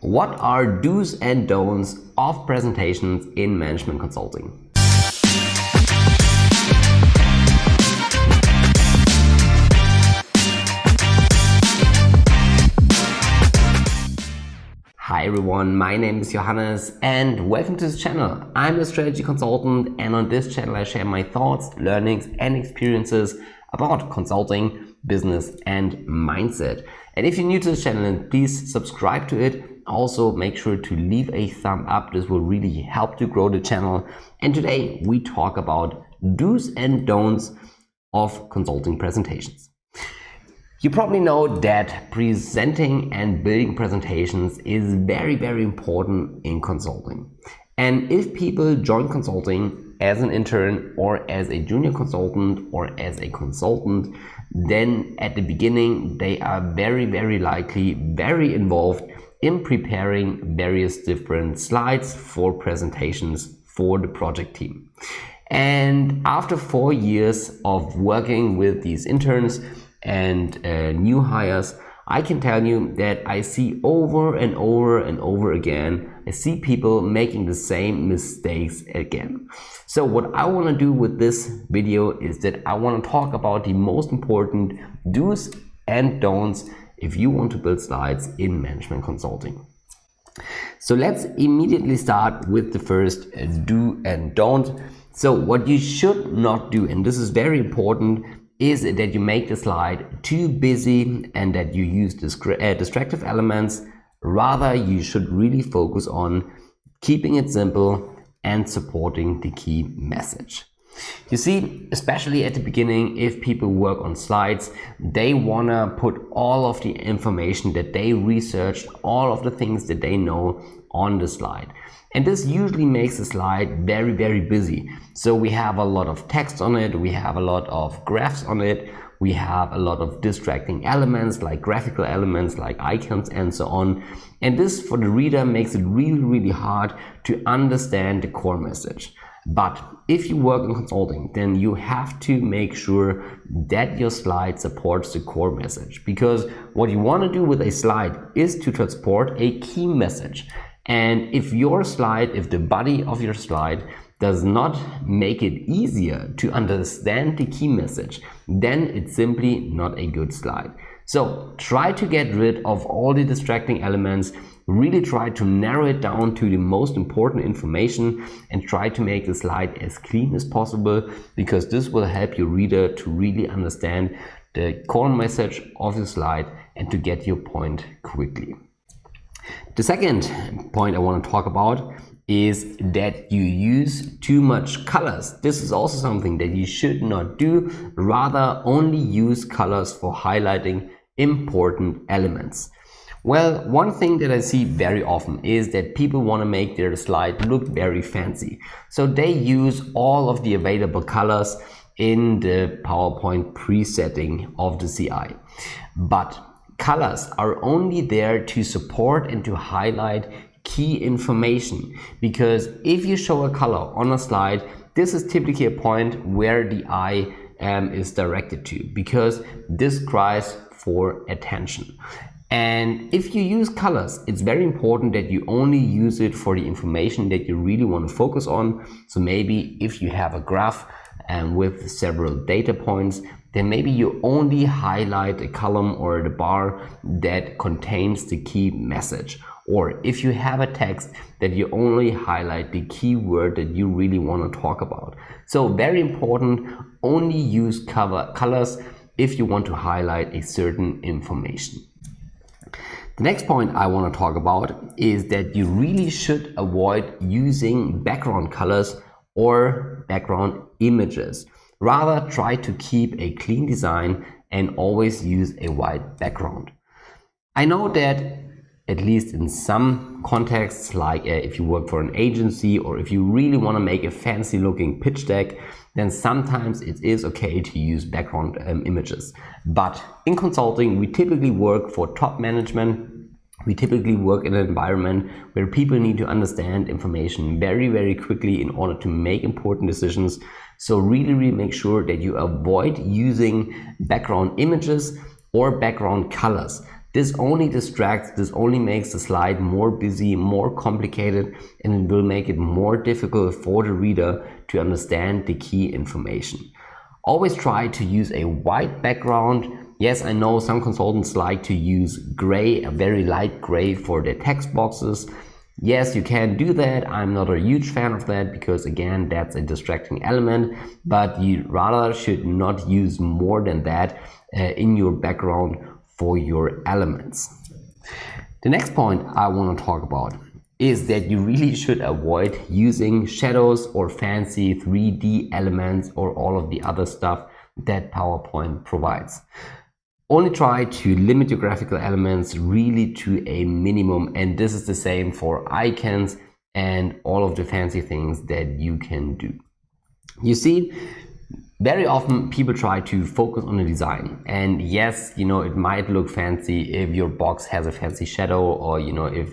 What are do's and don'ts of presentations in management consulting? Hi everyone, my name is Johannes and welcome to this channel. I'm a strategy consultant, and on this channel I share my thoughts, learnings and experiences about consulting, business and mindset. And if you're new to this channel, then please subscribe to it. Also make sure to leave a thumb up. This will really help to grow the channel. And today we talk about do's and don'ts of consulting presentations. You probably know that presenting and building presentations is very, very important in consulting. And if people join consulting as an intern or as a junior consultant or as a consultant, then at the beginning they are very, very likely very involved in preparing various different slides for presentations for the project team. And after 4 years of working with these interns and new hires, I can tell you that I see over and over and over again, I see people making the same mistakes again. So what I want to do with this video is that I want to talk about the most important do's and don'ts if you want to build slides in management consulting. So let's immediately start with the first do and don't. So what you should not do, and this is very important, is that you make the slide too busy and that you use distractive elements. Rather, you should really focus on keeping it simple and supporting the key message. You see, especially at the beginning, if people work on slides, they want to put all of the information that they researched, all of the things that they know on the slide. And this usually makes the slide very, very busy. So we have a lot of text on it, we have a lot of graphs on it, we have a lot of distracting elements like graphical elements like icons and so on. And this for the reader makes it really, really hard to understand the core message. But if you work in consulting, then you have to make sure that your slide supports the core message, because what you want to do with a slide is to transport a key message. And if the body of your slide does not make it easier to understand the key message, then it's simply not a good slide. So try to get rid of all the distracting elements, really try to narrow it down to the most important information and try to make the slide as clean as possible, because this will help your reader to really understand the core message of the slide and to get your point quickly. The second point I want to talk about is that you use too much colors. This is also something that you should not do. Rather, only use colors for highlighting important elements. Well, one thing that I see very often is that people want to make their slide look very fancy. So they use all of the available colors in the PowerPoint presetting of the CI. But colors are only there to support and to highlight key information, because if you show a color on a slide, this is typically a point where the eye is directed to, because this cries for attention. And if you use colors, it's very important that you only use it for the information that you really want to focus on. So maybe if you have a graph with several data points, then maybe you only highlight a column or the bar that contains the key message. Or if you have a text, that you only highlight the key word that you really want to talk about. So very important, only use colors if you want to highlight a certain information. The next point I want to talk about is that you really should avoid using background colors or background images. Rather, try to keep a clean design and always use a white background. I know that at least in some contexts, like if you work for an agency or if you really want to make a fancy looking pitch deck, then sometimes it is okay to use background images. But in consulting, we typically work for top management. We typically work in an environment where people need to understand information very, very quickly in order to make important decisions. So really make sure that you avoid using background images or background colors. This only distracts, this only makes the slide more busy, more complicated, and it will make it more difficult for the reader to understand the key information. Always try to use a white background. Yes, I know some consultants like to use gray, a very light gray for their text boxes. Yes, you can do that. I'm not a huge fan of that because again, that's a distracting element, but you rather should not use more than that in your background for your elements. The next point I want to talk about is that you really should avoid using shadows or fancy 3D elements or all of the other stuff that PowerPoint provides. Only try to limit your graphical elements really to a minimum, and this is the same for icons and all of the fancy things that you can do. You see, very often people try to focus on the design, and yes, you know, it might look fancy if your box has a fancy shadow, or you know, if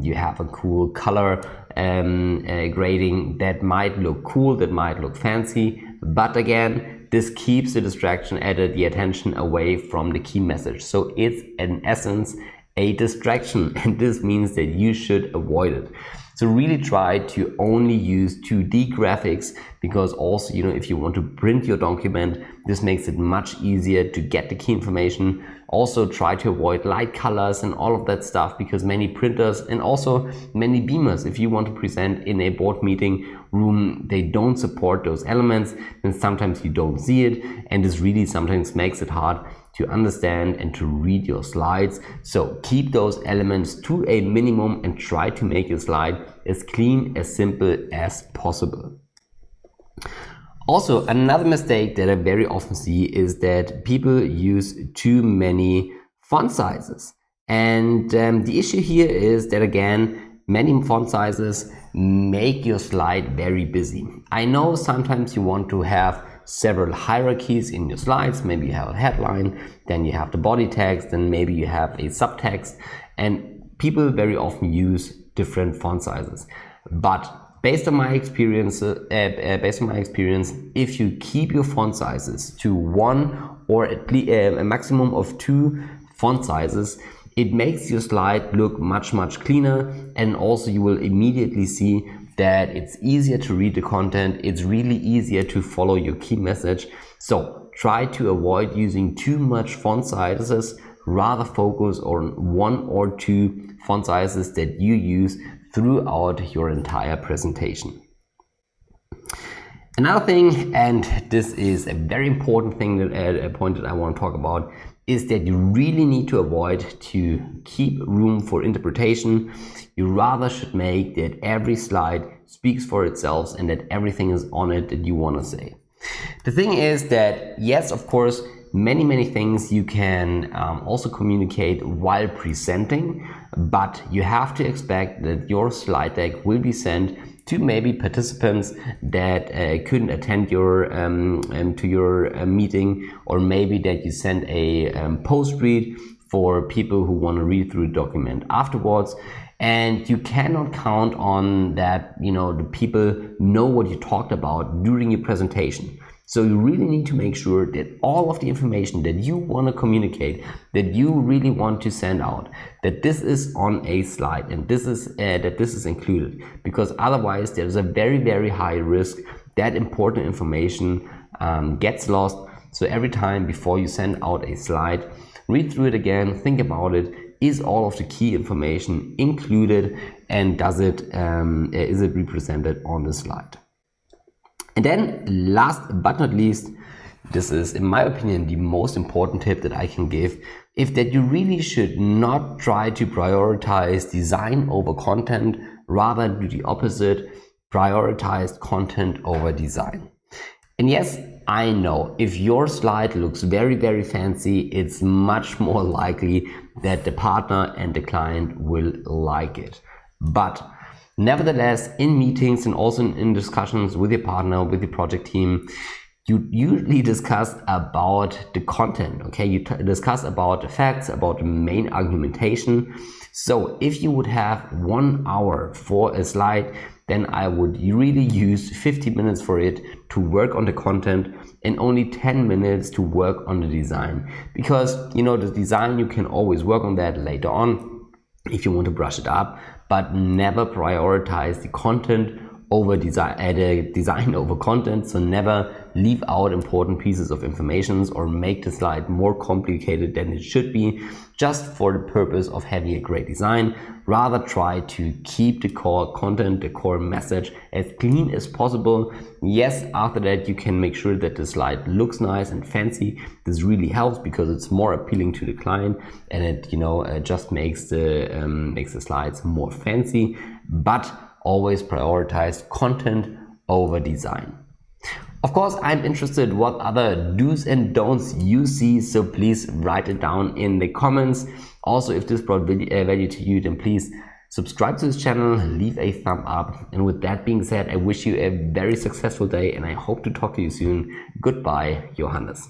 you have a cool color grading, that might look cool, that might look fancy, but again, this keeps the distraction and the attention away from the key message. So it's in essence a distraction, and this means that you should avoid it. So really try to only use 2D graphics, because also, you know, if you want to print your document, this makes it much easier to get the key information. Also try to avoid light colors and all of that stuff, because many printers and also many beamers, if you want to present in a board meeting room, they don't support those elements, and sometimes you don't see it, and this really sometimes makes it hard to understand and to read your slides. So keep those elements to a minimum and try to make your slide as clean, as simple as possible. Also, another mistake that I very often see is that people use too many font sizes. And the issue here is that, again, many font sizes make your slide very busy. I know sometimes you want to have several hierarchies in your slides. Maybe you have a headline, then you have the body text, then maybe you have a subtext, and people very often use different font sizes. But based on my experience, if you keep your font sizes to one or at least a maximum of 2 font sizes, it makes your slide look much cleaner, and also you will immediately see that it's easier to read the content. It's really easier to follow your key message. So try to avoid using too much font sizes, rather focus on 1 or 2 font sizes that you use throughout your entire presentation. Another thing, and this is a very important thing, a point that I want to talk about, is that you really need to avoid to keep room for interpretation. You rather should make that every slide speaks for itself and that everything is on it that you want to say. The thing is that, yes, of course, many things you can also communicate while presenting, but you have to expect that your slide deck will be sent to maybe participants that couldn't attend your to your meeting, or maybe that you send a post read for people who want to read through the document afterwards. And you cannot count on that, you know, the people know what you talked about during your presentation. So you really need to make sure that all of the information that you want to communicate, that you really want to send out, that this is on a slide, and this is included, because otherwise there's a very high risk that important information gets lost. So every time before you send out a slide, read through it again, think about it. Is all of the key information included, and is it represented on the slide? And then last but not least, this is in my opinion the most important tip that I can give, is that you really should not try to prioritize design over content, rather do the opposite, prioritize content over design. And yes, I know if your slide looks very fancy, it's much more likely that the partner and the client will like it. But nevertheless, in meetings and also in discussions with your partner, with the project team, you usually discuss about the content, okay? You discuss about the facts, about the main argumentation. So if you would have 1 hour for a slide, then I would really use 50 minutes for it to work on the content and only 10 minutes to work on the design. Because, you know, the design, you can always work on that later on if you want to brush it up, but never prioritize the content over design over content. So never leave out important pieces of information or make the slide more complicated than it should be just for the purpose of having a great design. Rather try to keep the core content, the core message as clean as possible. Yes, after that you can make sure that the slide looks nice and fancy. This really helps because it's more appealing to the client, and it, you know, just makes the slides more fancy. But always prioritize content over design. Of course, I'm interested what other do's and don'ts you see, so please write it down in the comments. Also, if this brought value to you, then please subscribe to this channel, leave a thumb up. And with that being said, I wish you a very successful day and I hope to talk to you soon. Goodbye, Johannes.